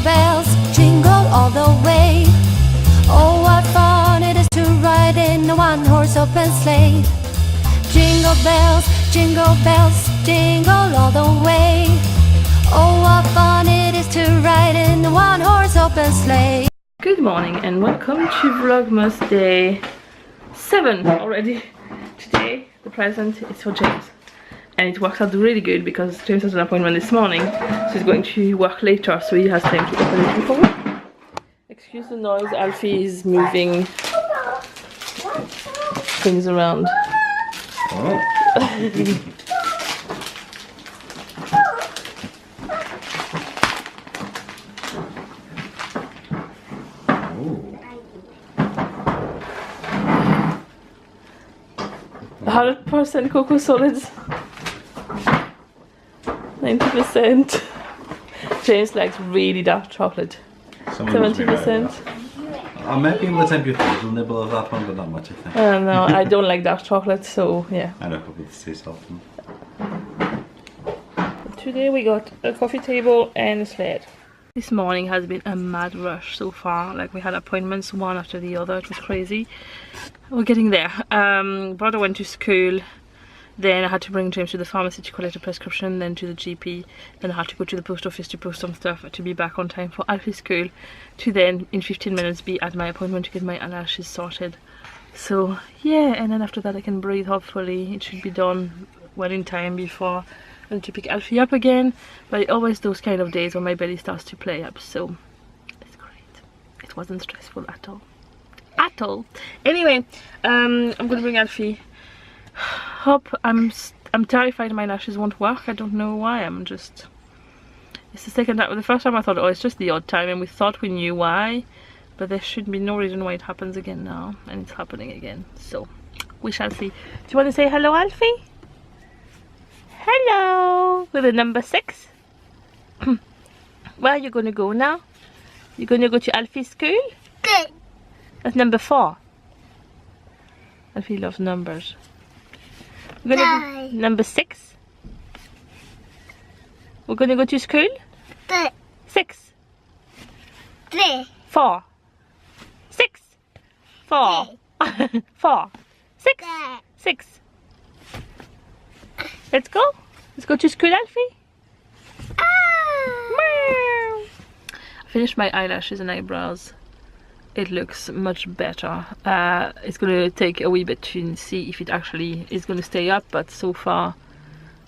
bells, jingle all the way. Oh, what fun it is to ride in a one-horse open sleigh. Jingle bells, jingle all the way. Oh, what fun it is to ride in a one-horse open sleigh. Good morning and welcome to Vlogmas day 7 already. Today the present is for James. And it works out really good because James has an appointment this morning, so he's going to work later, so he has time to open it before. Excuse the noise, Alfie is moving things around. Oh. Oh. 100% cocoa solids. 90%. James likes really dark chocolate. 70%. I might be able to tempt you for a little nibble of that one, but not much, I think. No, I don't like dark chocolate, so yeah. I know people say something. Today we got a coffee table and a sled. This morning has been a mad rush so far. Like, we had appointments one after the other. It was crazy. We're getting there. Brother went to school. Then I had to bring James to the pharmacy to collect a prescription, then to the GP, then I had to go to the post office to post some stuff to be back on time for Alfie's school, to then in 15 minutes be at my appointment to get my eyelashes sorted. So yeah, and then after that I can breathe. Hopefully it should be done well in time before I need to pick Alfie up again, but it always those kind of days when my belly starts to play up, so it's great. It wasn't stressful at all. Anyway, I'm gonna bring Alfie. I'm terrified my lashes won't work. I don't know why. It's the second time. The first time I thought, oh, it's just the odd time, and we thought we knew why, but there should be no reason why it happens again now, and it's happening again, so we shall see. Do you want to say hello, Alfie? Hello with a number 6. Where are you gonna go now? You're gonna go to Alfie's school? Good. That's number 4. Alfie loves numbers. We're gonna go number 6. We're gonna go to school? 6. 4. 6. 4. 4. 6. 6. Let's go. Let's go to school, Alfie. I finished my eyelashes and eyebrows. It looks much better. It's gonna take a wee bit to see if it actually is gonna stay up, but so far,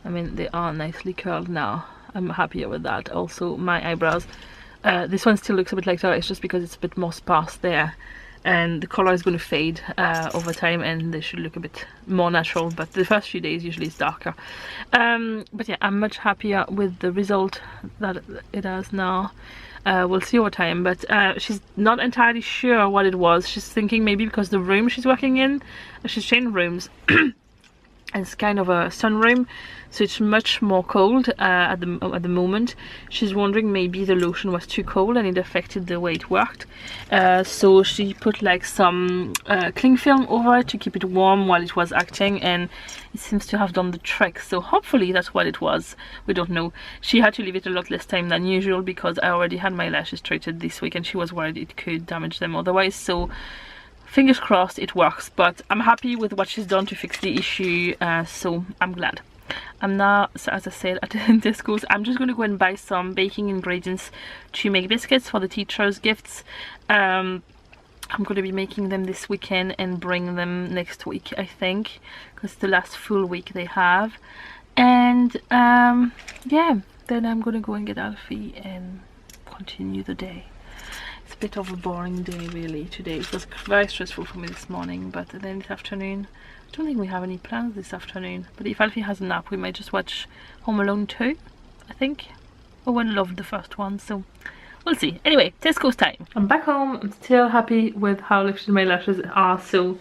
I mean, they are nicely curled now. I'm happier with that. Also, my eyebrows, this one still looks a bit lighter. It's just because it's a bit more sparse there, and the color is gonna fade over time, and they should look a bit more natural, but the first few days usually it's darker. But yeah, I'm much happier with the result that it has now. We'll see over time, but she's not entirely sure what it was. She's thinking maybe because the room she's working in, she's changed rooms, and it's kind of a sunroom, so it's much more cold at the moment. She's wondering maybe the lotion was too cold and it affected the way it worked. So she put like some cling film over it to keep it warm while it was acting, and it seems to have done the trick. So hopefully that's what it was. We don't know. She had to leave it a lot less time than usual because I already had my lashes treated this week, and she was worried it could damage them otherwise. So fingers crossed it works, but I'm happy with what she's done to fix the issue, so I'm glad. I'm now, so as I said, at Tesco's. I'm just going to go and buy some baking ingredients to make biscuits for the teachers' gifts. I'm going to be making them this weekend and bring them next week, I think, because it's the last full week they have. And yeah, then I'm going to go and get Alfie and continue the day. It's a bit of a boring day really today. It was very stressful for me this morning, but then this afternoon, I don't think we have any plans this afternoon, but if Alfie has a nap we might just watch Home Alone 2, I think. Owen loved the first one, so we'll see. Anyway, Tesco's time. I'm back home. I'm still happy with how lifted my lashes are, so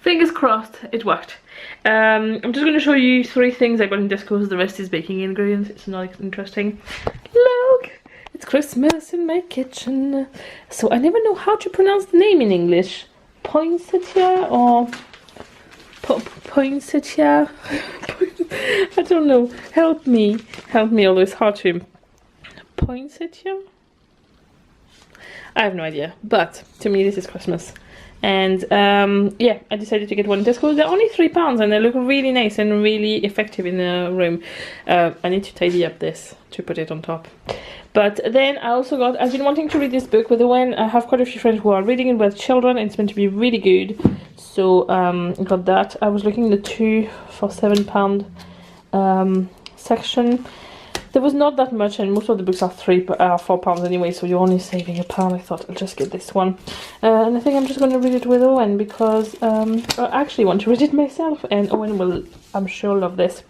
fingers crossed it worked. I'm just going to show you 3 things I got in Tesco's. The rest is baking ingredients. It's not interesting. Look! It's Christmas in my kitchen. So I never know how to pronounce the name in English. Poinsettia or poinsettia? I don't know. Help me. Help me, although it's hard to. Poinsettia? I have no idea, but to me this is Christmas. And yeah, I decided to get one in Tesco. They're only £3 and they look really nice and really effective in the room. I need to tidy up this to put it on top. But then I also I've been wanting to read this book with Owen. I have quite a few friends who are reading it with children and it's meant to be really good. So got that. I was looking at the 2 for £7 section. There was not that much and most of the books are £4 anyway, so you're only saving £1. I thought I'll just get this one. And I think I'm just going to read it with Owen because I actually want to read it myself and Owen will, I'm sure, love this.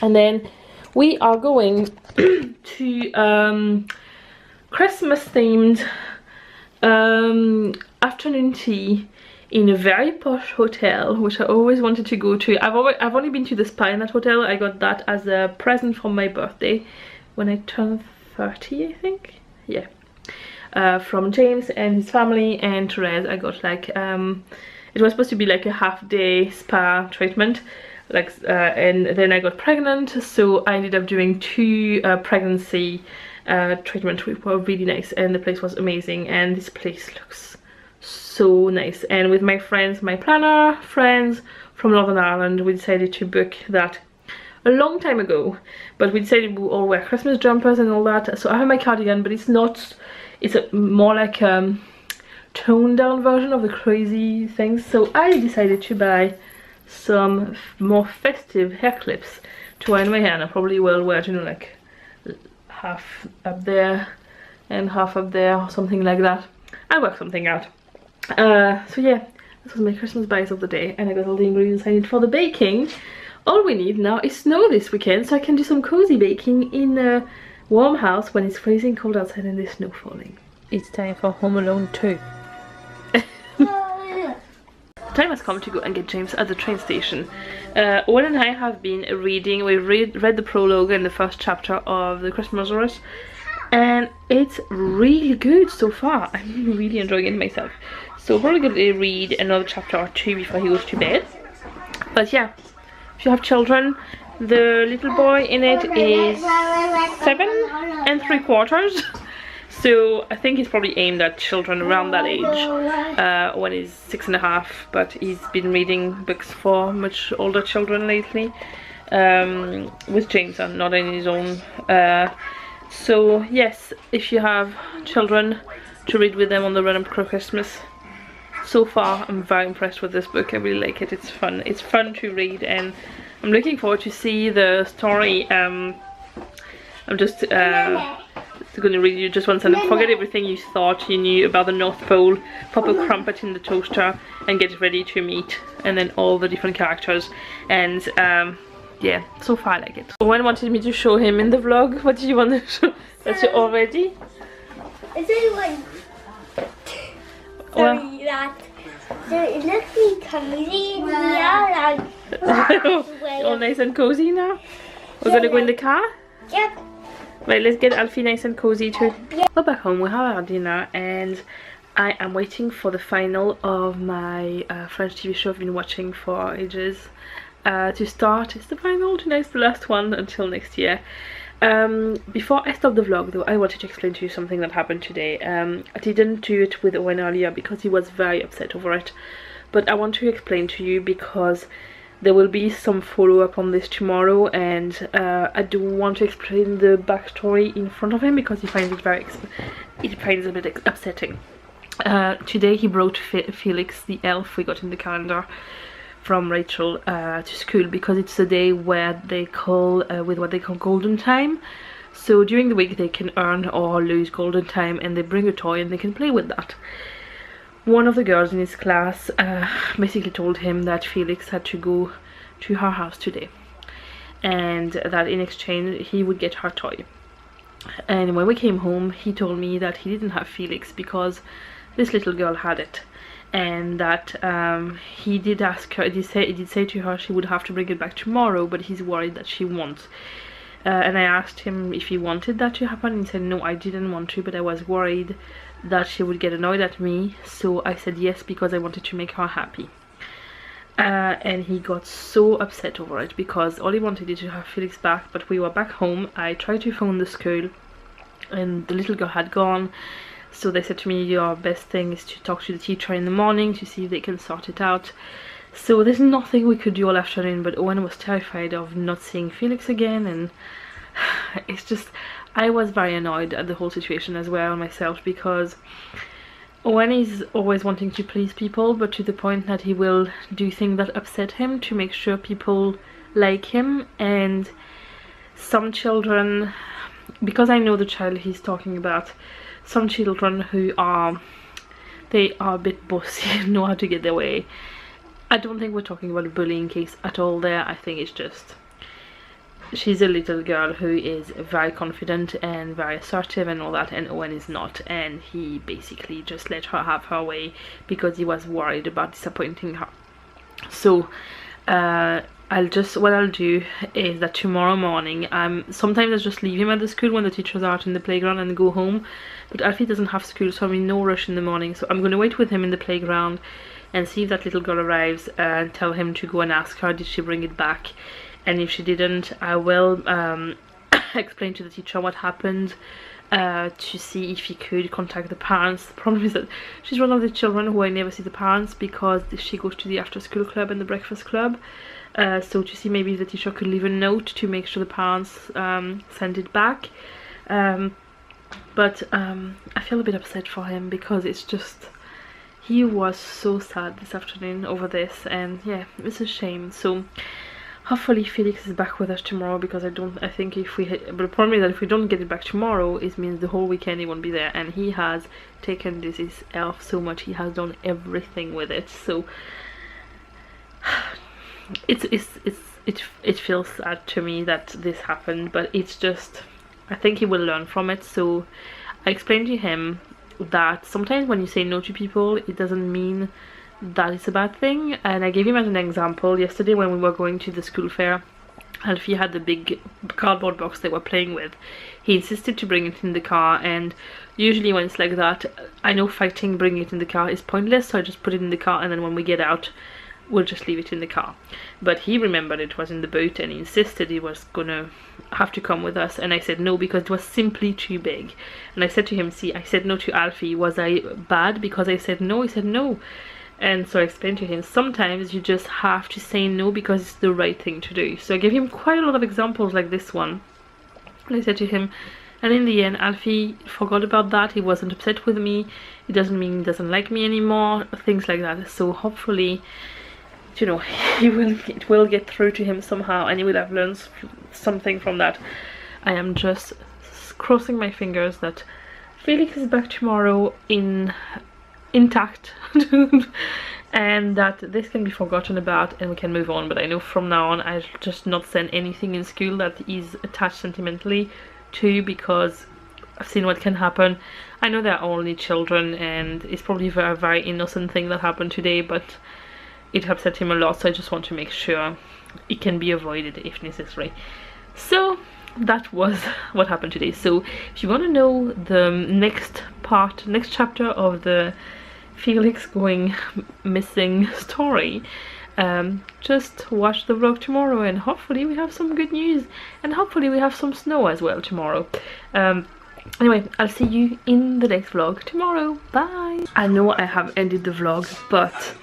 And then we are going to Christmas themed afternoon tea in a very posh hotel, which I always wanted to go to. I've only been to the spa in that hotel. I got that as a present for my birthday when I turned 30, I think. Yeah. From James and his family and Therese. I got like it was supposed to be like a half-day spa treatment, like and then I got pregnant, so I ended up doing 2 pregnancy treatments, which were really nice, and the place was amazing. And this place looks so nice. And with my friends, my planner friends from Northern Ireland, we decided to book that a long time ago, but we decided we all wear Christmas jumpers and all that. So I have my cardigan, but it's not, it's more like a toned down version of the crazy things. So I decided to buy some more festive hair clips to wear in my hair, and I probably will wear, you know, like half up there and half up there or something like that. I'll work something out. So yeah, this was my Christmas buys of the day, and I got all the ingredients I need for the baking. All we need now is snow this weekend, so I can do some cozy baking in a warm house when it's freezing cold outside and there's snow falling. It's time for Home Alone 2. Time has come to go and get James at the train station. Owen and I have been reading, we read the prologue and the first chapter of the Christmas Rush, and it's really good so far. I'm really enjoying it myself. So probably going to read another chapter or 2 before he goes to bed. But yeah, if you have children, the little boy in it is 7 3/4. So I think he's probably aimed at children around that age, when he's 6 1/2, but he's been reading books for much older children lately, with James and not on his own. So yes, if you have children, to read with them on the run-up to Christmas. So far I'm very impressed with this book. I really like it. It's fun to read, and I'm looking forward to see the story. I'm just gonna read you just one sentence. Forget everything you thought you knew about the North Pole, pop a crumpet in the toaster and get ready to meet, and then all the different characters. And yeah, so far I like it. Owen wanted me to show him in the vlog. What did you want to show? That's you already? Is it like sorry, that so it looks really cozy in here, like all nice and cozy now? We're gonna go in the car? Yep. Right, let's get Alfie nice and cozy too. We're back home, we have our dinner, and I am waiting for the final of my French TV show I've been watching for ages to start. It's the final, tonight's the last one until next year. Before I stop the vlog though, I wanted to explain to you something that happened today. I didn't do it with Owen earlier because he was very upset over it, but I want to explain to you because there will be some follow-up on this tomorrow, and I do want to explain the backstory in front of him because he finds it a bit upsetting. Today he brought Felix, the elf we got in the calendar from Rachel, to school because it's a day where they call with what they call golden time. So during the week they can earn or lose golden time, and they bring a toy and they can play with that. One of the girls in his class basically told him that Felix had to go to her house today, and that in exchange he would get her toy. And when we came home, he told me that he didn't have Felix because this little girl had it, and that he did ask her, he did say to her she would have to bring it back tomorrow, but he's worried that she won't. And I asked him if he wanted that to happen, and he said no, I didn't want to, but I was worried that she would get annoyed at me, so I said yes because I wanted to make her happy. And he got so upset over it because all he wanted is to have Felix back. But we were back home, I tried to phone the school and the little girl had gone. So they said to me, your best thing is to talk to the teacher in the morning to see if they can sort it out. So there's nothing we could do all afternoon, but Owen was terrified of not seeing Felix again, and it's just, I was very annoyed at the whole situation as well myself, because Owen is always wanting to please people, but to the point that he will do things that upset him to make sure people like him. And some children, because I know the child he's talking about, some children who are, they are a bit bossy and know how to get their way. I don't think we're talking about a bullying case at all there. I think it's just, she's a little girl who is very confident and very assertive and all that, and Owen is not, and he basically just let her have her way because he was worried about disappointing her. So what I'll do is that tomorrow morning, sometimes I just leave him at the school when the teachers are out in the playground and go home, but Alfie doesn't have school, so I'm in no rush in the morning, so I'm going to wait with him in the playground and see if that little girl arrives, and tell him to go and ask her did she bring it back, and if she didn't, I will explain to the teacher what happened, to see if he could contact the parents. The problem is that she's one of the children who I never see the parents because she goes to the after school club and the breakfast club, so to see maybe if the teacher could leave a note to make sure the parents send it back. But I feel a bit upset for him because it's just, he was so sad this afternoon over this, and yeah, it's a shame. So hopefully Felix is back with us tomorrow, because I think if we but the problem is that if we don't get it back tomorrow, it means the whole weekend he won't be there, and he has taken this his elf so much, he has done everything with it. So it feels sad to me that this happened, but it's just, I think he will learn from it. So I explained to him that sometimes when you say no to people, it doesn't mean that it's a bad thing, and I gave him as an example yesterday when we were going to the school fair. Alfie had the big cardboard box they were playing with. He insisted to bring it in the car, and usually when it's like that, I know fighting bringing it in the car is pointless, so I just put it in the car, and then when we get out we'll just leave it in the car. But he remembered it was in the boat, and he insisted he was gonna have to come with us, and I said no because it was simply too big. And I said to him, see, I said no to Alfie, was I bad because I said no? He said no. And so I explained to him, sometimes you just have to say no because it's the right thing to do. So I gave him quite a lot of examples like this one, and I said to him, and in the end Alfie forgot about that, he wasn't upset with me, it doesn't mean he doesn't like me anymore, things like that. So hopefully, you know, it will get through to him somehow, and he will have learned something from that. I am just crossing my fingers that Felix is back tomorrow intact and that this can be forgotten about and we can move on. But I know from now on I'll just not send anything in school that is attached sentimentally to, because I've seen what can happen. I know they're only children and it's probably a very innocent thing that happened today, but it upset him a lot, so I just want to make sure it can be avoided if necessary. So that was what happened today. So if you want to know the next chapter of the Felix going missing story, just watch the vlog tomorrow, and hopefully we have some good news, and hopefully we have some snow as well tomorrow. Anyway, I'll see you in the next vlog tomorrow. Bye. I know I have ended the vlog, but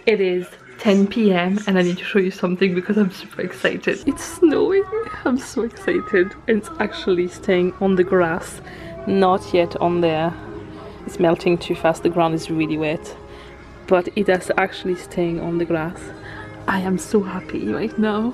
it is 10 p.m. and I need to show you something because I'm super excited. It's snowing. I'm so excited. It's actually staying on the grass, not yet on there. It's melting too fast, the ground is really wet, but it is actually staying on the grass. I am so happy right now.